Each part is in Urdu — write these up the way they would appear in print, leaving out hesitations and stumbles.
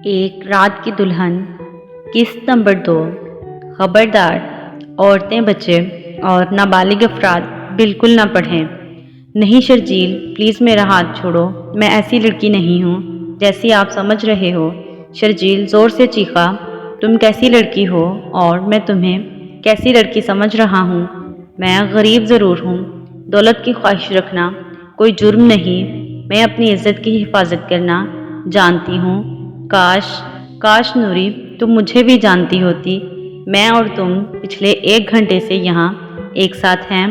ایک رات کی دلہن قسط نمبر 2۔ خبردار، عورتیں، بچے اور نابالغ افراد بالکل نہ پڑھیں۔ نہیں شرجیل، پلیز میرا ہاتھ چھوڑو، میں ایسی لڑکی نہیں ہوں جیسی آپ سمجھ رہے ہو۔ شرجیل زور سے چیخا، تم کیسی لڑکی ہو اور میں تمہیں کیسی لڑکی سمجھ رہا ہوں؟ میں غریب ضرور ہوں، دولت کی خواہش رکھنا کوئی جرم نہیں، میں اپنی عزت کی حفاظت کرنا جانتی ہوں۔ کاش نوری تم مجھے بھی جانتی ہوتی، میں اور تم پچھلے 1 گھنٹے سے یہاں ایک ساتھ ہیں۔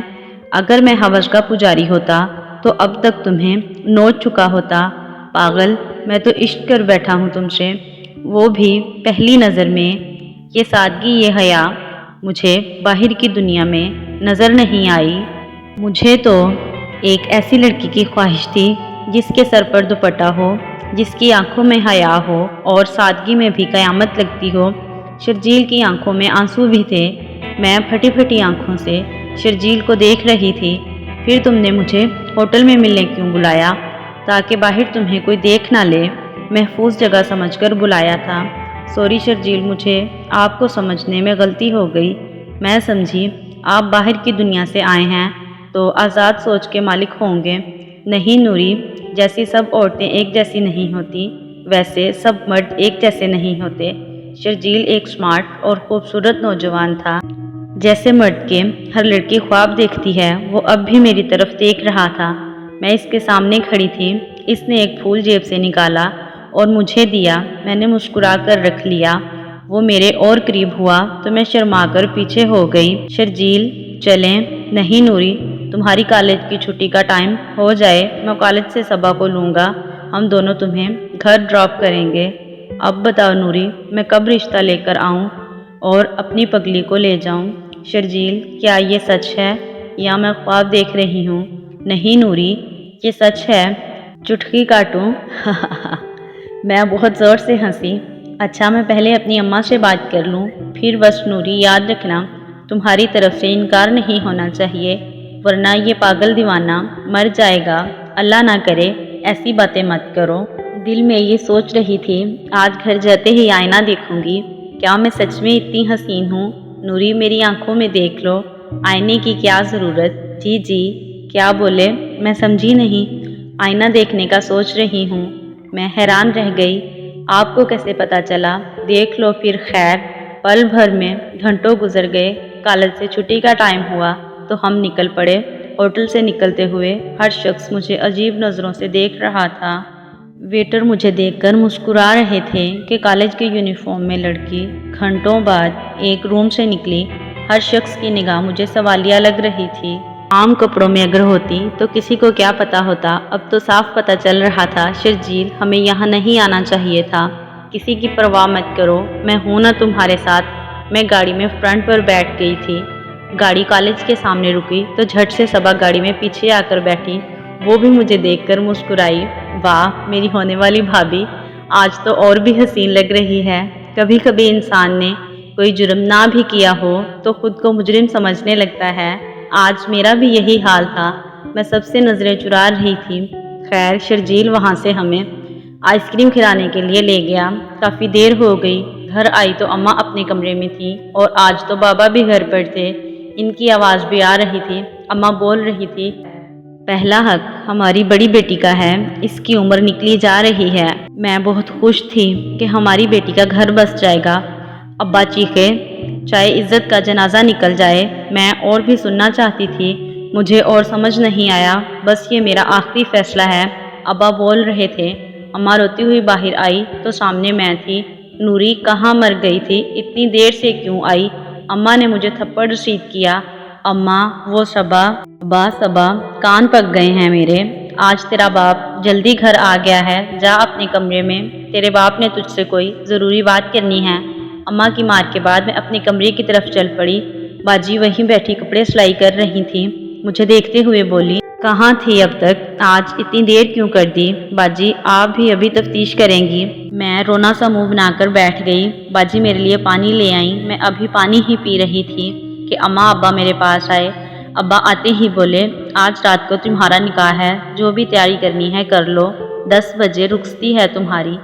اگر میں حوض کا پجاری ہوتا تو اب تک تمہیں نوچ چکا ہوتا۔ پاگل، میں تو عشق کر بیٹھا ہوں تم سے، وہ بھی پہلی نظر میں۔ یہ سادگی، یہ حیا مجھے باہر کی دنیا میں نظر نہیں آئی۔ مجھے تو ایک ایسی لڑکی کی خواہش تھی جس کے سر پر دوپٹہ ہو، جس کی آنکھوں میں حیا ہو اور سادگی میں بھی قیامت لگتی ہو۔ شرجیل کی آنکھوں میں آنسو بھی تھے۔ میں پھٹی پھٹی آنکھوں سے شرجیل کو دیکھ رہی تھی۔ پھر تم نے مجھے ہوٹل میں ملنے کیوں بلایا؟ تاکہ باہر تمہیں کوئی دیکھ نہ لے، محفوظ جگہ سمجھ کر بلایا تھا۔ سوری شرجیل، مجھے آپ کو سمجھنے میں غلطی ہو گئی۔ میں سمجھی آپ باہر کی دنیا سے آئے ہیں تو آزاد سوچ کے مالک ہوں گے۔ نہیں نوری، جیسی سب عورتیں ایک جیسی نہیں ہوتی، ویسے سب مرد ایک جیسے نہیں ہوتے۔ شرجیل ایک سمارٹ اور خوبصورت نوجوان تھا۔ جیسے مرد کے ہر لڑکی خواب دیکھتی ہے، وہ اب بھی میری طرف دیکھ رہا تھا۔ میں اس کے سامنے کھڑی تھی۔ اس نے ایک پھول جیب سے نکالا اور مجھے دیا۔ میں نے مسکرا کر رکھ لیا۔ وہ میرے اور قریب ہوا تو میں شرما کر پیچھے ہو گئی۔ شرجیل، چلیں۔ نہیں نوری، تمہاری کالج کی چھٹی کا ٹائم ہو جائے میں کالج سے صبا کو لوں گا، ہم دونوں تمہیں گھر ڈراپ کریں گے۔ اب بتاؤ نوری، میں کب رشتہ لے کر آؤں اور اپنی پگلی کو لے جاؤں؟ شرجیل، کیا یہ سچ ہے یا میں خواب دیکھ رہی ہوں؟ نہیں نوری، یہ سچ ہے۔ چٹکی کاٹوں؟ میں بہت زور سے ہنسی۔ اچھا، میں پہلے اپنی اماں سے بات کر لوں، پھر بس نوری یاد رکھنا تمہاری طرف سے انکار نہیں ہونا چاہیے، ورنہ یہ پاگل دیوانہ مر جائے گا۔ اللہ نہ کرے، ایسی باتیں مت کرو۔ دل میں یہ سوچ رہی تھی، آج گھر جاتے ہی آئینہ دیکھوں گی، کیا میں سچ میں اتنی حسین ہوں؟ نوری، میری آنکھوں میں دیکھ لو، آئینے کی کیا ضرورت؟ جی، کیا بولے؟ میں سمجھی نہیں۔ آئینہ دیکھنے کا سوچ رہی ہوں۔ میں حیران رہ گئی، آپ کو کیسے پتا چلا؟ دیکھ لو پھر۔ خیر، پل بھر میں گھنٹوں گزر گئے۔ کالج سے چھٹی کا ٹائم ہوا تو ہم نکل پڑے۔ ہوٹل سے نکلتے ہوئے ہر شخص مجھے عجیب نظروں سے دیکھ رہا تھا۔ ویٹر مجھے دیکھ کر مسکرا رہے تھے کہ کالج کے یونیفارم میں لڑکی۔ گھنٹوں بعد ایک روم سے نکلی۔ ہر شخص کی نگاہ مجھے سوالیہ لگ رہی تھی۔ عام کپڑوں میں اگر ہوتی تو کسی کو کیا پتا ہوتا، اب تو صاف پتا چل رہا تھا۔ شرجیل، ہمیں یہاں نہیں آنا چاہیے تھا۔ کسی کی پرواہ مت کرو، میں ہوں نا تمہارے ساتھ۔ میں گاڑی میں فرنٹ پر بیٹھ گئی تھی۔ گاڑی کالج کے سامنے رکی تو جھٹ سے صبا گاڑی میں پیچھے آ کر بیٹھی۔ وہ بھی مجھے دیکھ کر مسکرائی۔ واہ، میری ہونے والی بھابھی آج تو اور بھی حسین لگ رہی ہے۔ کبھی کبھی انسان نے کوئی جرم نہ بھی کیا ہو تو خود کو مجرم سمجھنے لگتا ہے۔ آج میرا بھی یہی حال تھا، میں سب سے نظریں چرا رہی تھی۔ خیر، شرجیل وہاں سے ہمیں آئس کریم کھلانے کے لیے لے گیا۔ کافی دیر ہو گئی۔ گھر آئی تو اماں اپنے کمرے میں تھی اور آج تو بابا بھی گھر پر تھے۔ ان کی آواز بھی آ رہی تھی۔ اماں بول رہی تھی، پہلا حق ہماری بڑی بیٹی کا ہے، اس کی عمر نکلی جا رہی ہے۔ میں بہت خوش تھی کہ ہماری بیٹی کا گھر بس جائے گا۔ ابا چیخے، چاہے عزت کا جنازہ نکل جائے۔ میں اور بھی سننا چاہتی تھی، مجھے اور سمجھ نہیں آیا، بس یہ میرا آخری فیصلہ ہے۔ ابا بول رہے تھے۔ اماں روتی ہوئی باہر آئی تو سامنے میں تھی۔ نوری کہاں مر گئی تھی؟ اتنی دیر سے کیوں آئی؟ اماں نے مجھے تھپڑ رسید کیا۔ اماں، وہ صبا۔ ابا، صبا، کان پک گئے ہیں میرے۔ آج تیرا باپ جلدی گھر آ گیا ہے، جا اپنے کمرے میں، تیرے باپ نے تجھ سے کوئی ضروری بات کرنی ہے۔ اماں کی مار کے بعد میں اپنے کمرے کی طرف چل پڑی۔ باجی وہیں بیٹھی کپڑے سلائی کر رہی تھی۔ مجھے دیکھتے ہوئے بولی، کہاں تھی اب تک؟ آج اتنی دیر کیوں کر دی؟ باجی، آپ بھی ابھی تفتیش کریں گی؟ میں رونا سا منہ بنا کر بیٹھ گئی۔ باجی میرے لیے پانی لے آئیں۔ میں ابھی پانی ہی پی رہی تھی کہ اماں ابا میرے پاس آئے۔ ابا آتے ہی بولے، آج رات کو تمہارا نکاح ہے، جو بھی تیاری کرنی ہے کر لو، 10 بجے رخصتی ہے تمہاری۔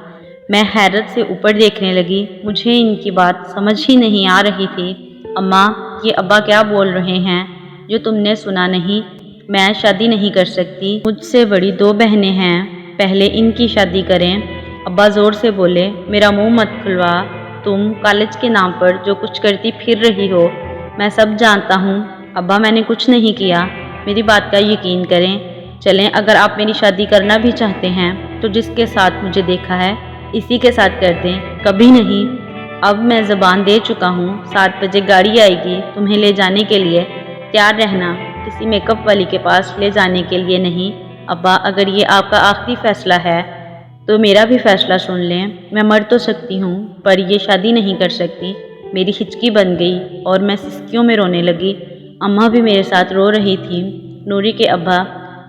میں حیرت سے اوپر دیکھنے لگی۔ مجھے ان کی بات سمجھ ہی نہیں آ رہی تھی۔ اماں، یہ ابا کیا بول رہے ہیں جو تم نے سنا نہیں؟ میں شادی نہیں کر سکتی، مجھ سے بڑی 2 بہنیں ہیں، پہلے ان کی شادی کریں۔ ابا زور سے بولے، میرا منہ مت کھلوا، تم کالج کے نام پر جو کچھ کرتی پھر رہی ہو میں سب جانتا ہوں۔ ابا، میں نے کچھ نہیں کیا، میری بات کا یقین کریں۔ چلیں، اگر آپ میری شادی کرنا بھی چاہتے ہیں تو جس کے ساتھ مجھے دیکھا ہے اسی کے ساتھ کر دیں، کبھی نہیں۔ اب میں زبان دے چکا ہوں، 7 بجے گاڑی آئے گی تمہیں لے جانے کے لیے، تیار رہنا، کسی میک اپ والی کے پاس لے جانے کے لیے نہیں۔ ابا، اگر یہ آپ کا آخری فیصلہ ہے تو میرا بھی فیصلہ سن لیں، میں مر تو سکتی ہوں پر یہ شادی نہیں کر سکتی۔ میری ہچکی بن گئی اور میں سسکیوں میں رونے لگی۔ اماں بھی میرے ساتھ رو رہی تھی۔ نوری کے ابا،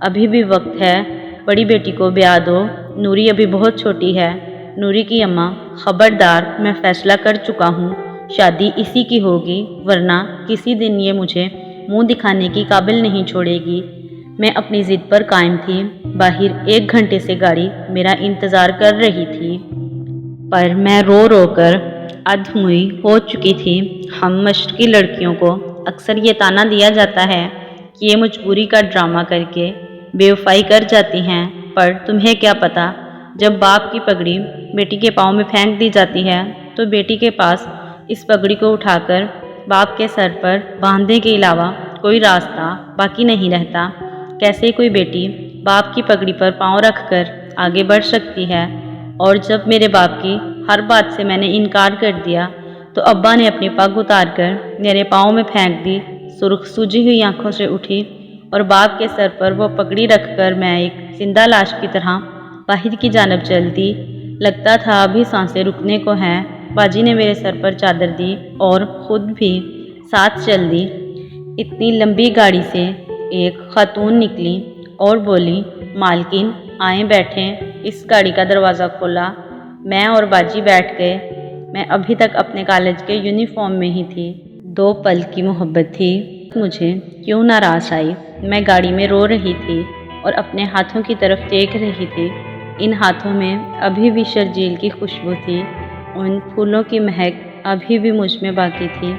ابھی بھی وقت ہے، بڑی بیٹی کو بیاہ دو، نوری ابھی بہت چھوٹی ہے۔ نوری کی اماں، خبردار، میں فیصلہ کر چکا ہوں، شادی اسی کی ہوگی، ورنہ کسی دن یہ مجھے منہ دکھانے کی قابل نہیں چھوڑے گی۔ میں اپنی ضد پر قائم تھی۔ باہر 1 گھنٹے سے گاڑی میرا انتظار کر رہی تھی، پر میں رو رو کر ادھموئی ہو چکی تھی۔ ہم مشرقی لڑکیوں کو اکثر یہ طعنہ دیا جاتا ہے کہ یہ مجبوری کا ڈرامہ کر کے بے وفائی کر جاتی ہیں، پر تمہیں کیا پتہ، جب باپ کی پگڑی بیٹی کے پاؤں میں پھینک دی جاتی ہے تو بیٹی کے پاس اس پگڑی کو اٹھا کر باپ کے سر پر باندھنے کے علاوہ کوئی راستہ باقی نہیں رہتا۔ کیسے کوئی بیٹی باپ کی پگڑی پر پاؤں رکھ کر آگے بڑھ سکتی ہے؟ اور جب میرے باپ کی ہر بات سے میں نے انکار کر دیا تو ابا نے اپنی پگ اتار کر میرے پاؤں میں پھینک دی۔ سرخ سوجی ہوئی آنکھوں سے اٹھی اور باپ کے سر پر وہ پگڑی رکھ کر میں ایک زندہ لاش کی طرح باہر کی جانب چل دی۔ لگتا تھا ابھی سانسیں رکنے کو ہیں۔ باجی نے میرے سر پر چادر دی اور خود بھی ساتھ چل دی۔ اتنی لمبی گاڑی سے ایک خاتون نکلی اور بولی، مالکن آئیں بیٹھیں۔ اس گاڑی کا دروازہ کھولا، میں اور باجی بیٹھ گئے۔ میں ابھی تک اپنے کالج کے یونیفارم میں ہی تھی۔ 2 پل کی محبت تھی، مجھے کیوں ناراض آئی؟ میں گاڑی میں رو رہی تھی اور اپنے ہاتھوں کی طرف دیکھ رہی تھی۔ ان ہاتھوں میں ابھی بھی شرجیل کی خوشبو تھی، ان پھولوں کی مہک ابھی بھی مجھ میں باقی تھی۔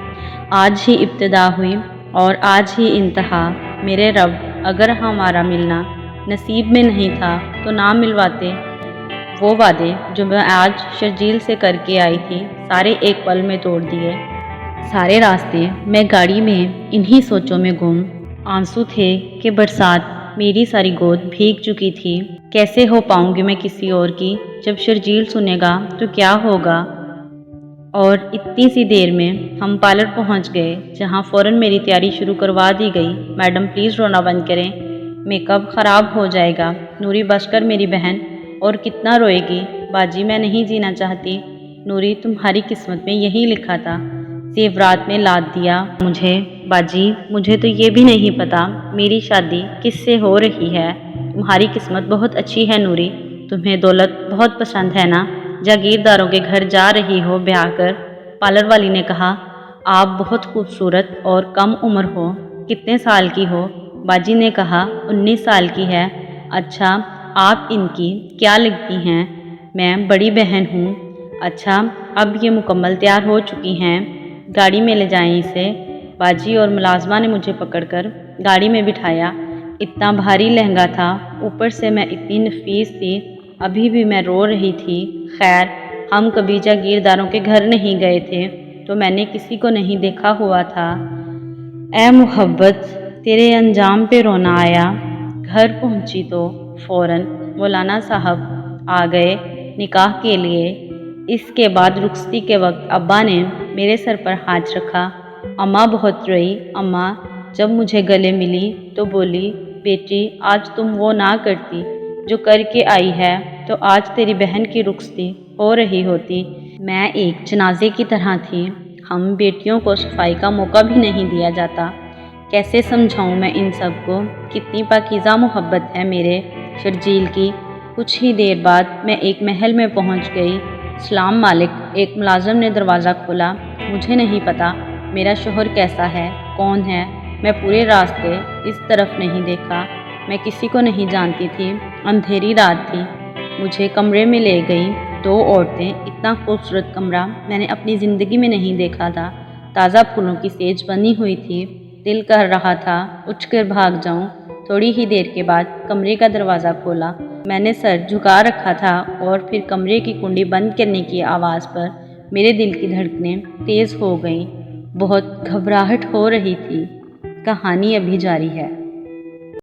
آج ہی ابتدا ہوئی اور آج ہی انتہا۔ میرے رب، اگر ہمارا ملنا نصیب میں نہیں تھا تو نہ ملواتے۔ وہ وعدے جو میں آج شرجیل سے کر کے آئی تھی، سارے ایک پل میں توڑ دیے۔ سارے راستے میں گاڑی میں انہی سوچوں میں گم۔ آنسو تھے کہ برسات میری ساری گود بھیگ چکی تھی۔ کیسے ہو پاؤں گی میں کسی اور کی؟ جب شرجیل سنے گا تو کیا ہوگا؟ اور اتنی سی دیر میں ہم پارلر پہنچ گئے، جہاں فوراً میری تیاری شروع کروا دی گئی۔ میڈم پلیز رونا بند کریں، میک اپ خراب ہو جائے گا۔ نوری بچ کر میری بہن، اور کتنا روئے گی؟ باجی میں نہیں جینا چاہتی۔ نوری تمہاری قسمت میں یہی لکھا تھا، زیورات نے لاد دیا مجھے۔ باجی مجھے تو یہ بھی نہیں پتا میری شادی کس سے ہو رہی ہے۔ تمہاری قسمت بہت اچھی ہے نوری، تمہیں دولت بہت پسند ہے نا، جاگیرداروں کے گھر جا رہی ہو بیاہ کر۔ پارلر والی نے کہا، آپ بہت خوبصورت اور کم عمر ہو، کتنے سال کی ہو؟ باجی نے کہا، 19 سال کی ہے۔ اچھا، آپ ان کی کیا لگتی ہیں؟ میں بڑی بہن ہوں۔ اچھا، اب یہ مکمل تیار ہو چکی ہیں، گاڑی میں لے جائیں اسے۔ باجی اور ملازمہ نے مجھے پکڑ کر گاڑی میں بٹھایا۔ اتنا بھاری لہنگا تھا، اوپر سے میں اتنی نفیس تھی، ابھی بھی میں رو رہی تھی۔ خیر، ہم کبھی جاگیرداروں کے گھر نہیں گئے تھے تو میں نے کسی کو نہیں دیکھا ہوا تھا۔ اے محبت، تیرے انجام پہ رونا آیا۔ گھر پہنچی تو فوراً مولانا صاحب آ گئے نکاح کے لیے۔ اس کے بعد رخصتی کے وقت ابا نے میرے سر پر ہاتھ رکھا۔ اماں بہت روئی۔ اماں جب مجھے گلے ملی تو بولی، بیٹی آج تم وہ نہ کرتی جو کر کے آئی ہے تو آج تیری بہن کی رخصتی ہو رہی ہوتی۔ میں ایک جنازے کی طرح تھی، ہم بیٹیوں کو صفائی کا موقع بھی نہیں دیا جاتا۔ کیسے سمجھاؤں میں ان سب کو، کتنی پاکیزہ محبت ہے میرے شرجیل کی۔ کچھ ہی دیر بعد میں ایک محل میں پہنچ گئی۔ سلام مالک، ایک ملازم نے دروازہ کھولا۔ مجھے نہیں پتا میرا شوہر کیسا ہے، کون ہے۔ میں پورے راستے اس طرف نہیں دیکھا، میں کسی کو نہیں جانتی تھی۔ اندھیری رات تھی۔ مجھے کمرے میں لے گئی۔ دو عورتیں، اتنا خوبصورت کمرہ میں نے اپنی زندگی میں نہیں دیکھا تھا۔ تازہ پھولوں کی سیج بنی ہوئی تھی، دل کر رہا تھا اٹھ کر بھاگ جاؤں۔ تھوڑی ہی دیر کے بعد کمرے کا دروازہ کھولا۔ میں نے سر جھکا رکھا تھا اور پھر کمرے کی کنڈی بند کرنے کی آواز پر میرے دل کی دھڑکنیں تیز ہو گئیں۔ بہت گھبراہٹ ہو رہی تھی۔ کہانی ابھی جاری ہے۔